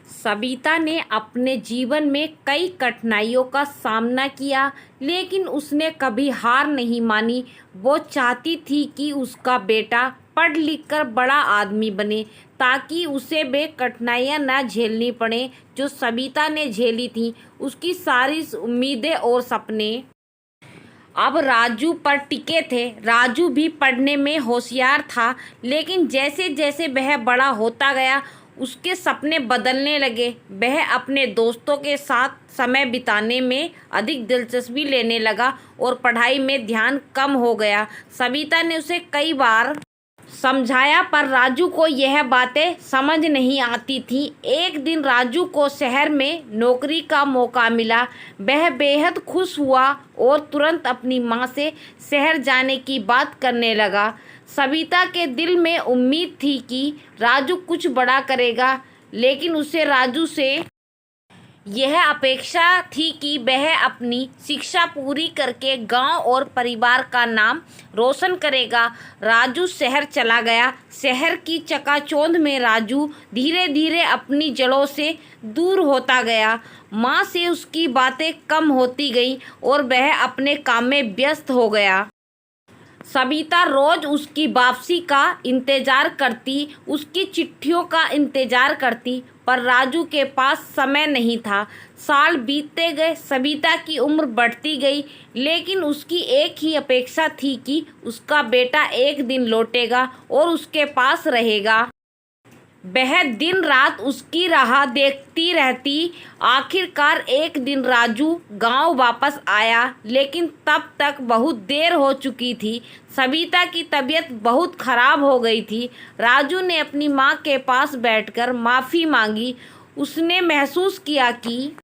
सबिता ने अपने जीवन में कई कठिनाइयों का सामना किया, लेकिन उसने कभी हार नहीं मानी। वो चाहती थी कि उसका बेटा पढ़ लिख कर बड़ा आदमी बने, ताकि उसे वे कठिनाइयाँ न झेलनी पड़ें जो सबिता ने झेली थीं। उसकी सारी उम्मीदें और सपने अब राजू पर टिके थे। राजू भी पढ़ने में होशियार था, लेकिन जैसे जैसे वह बड़ा होता गया, उसके सपने बदलने लगे। वह अपने दोस्तों के साथ समय बिताने में अधिक दिलचस्पी लेने लगा और पढ़ाई में ध्यान कम हो गया। सबिता ने उसे कई बार समझाया, पर राजू को यह बातें समझ नहीं आती थीं। एक दिन राजू को शहर में नौकरी का मौका मिला। वह बेहद खुश हुआ और तुरंत अपनी माँ से शहर जाने की बात करने लगा। सबिता के दिल में उम्मीद थी कि राजू कुछ बड़ा करेगा, लेकिन उसे राजू से यह अपेक्षा थी कि वह अपनी शिक्षा पूरी करके गांव और परिवार का नाम रोशन करेगा। राजू शहर चला गया। शहर की चकाचौंध में राजू धीरे धीरे अपनी जड़ों से दूर होता गया। माँ से उसकी बातें कम होती गईं और वह अपने काम में व्यस्त हो गया। सबिता रोज उसकी वापसी का इंतजार करती, उसकी चिट्ठियों का इंतजार करती, पर राजू के पास समय नहीं था। साल बीतते गए, सबिता की उम्र बढ़ती गई, लेकिन उसकी एक ही अपेक्षा थी कि उसका बेटा एक दिन लौटेगा और उसके पास रहेगा। वह दिन रात उसकी राह देखती रहती। आखिरकार एक दिन राजू गांव वापस आया, लेकिन तब तक बहुत देर हो चुकी थी। सबिता की तबीयत बहुत खराब हो गई थी। राजू ने अपनी माँ के पास बैठकर माफ़ी मांगी। उसने महसूस किया कि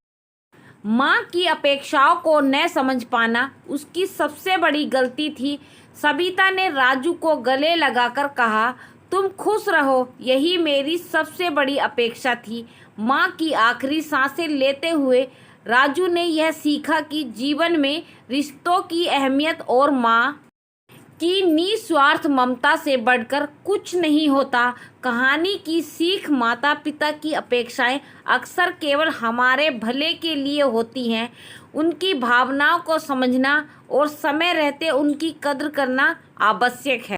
माँ की अपेक्षाओं को न समझ पाना उसकी सबसे बड़ी गलती थी। सबिता ने राजू को गले लगाकर कहा, तुम खुश रहो, यही मेरी सबसे बड़ी अपेक्षा थी। माँ की आखिरी सांसें लेते हुए राजू ने यह सीखा कि जीवन में रिश्तों की अहमियत और माँ की निस्वार्थ ममता से बढ़कर कुछ नहीं होता। कहानी की सीख, माता पिता की अपेक्षाएं अक्सर केवल हमारे भले के लिए होती हैं। उनकी भावनाओं को समझना और समय रहते उनकी कद्र करना आवश्यक है।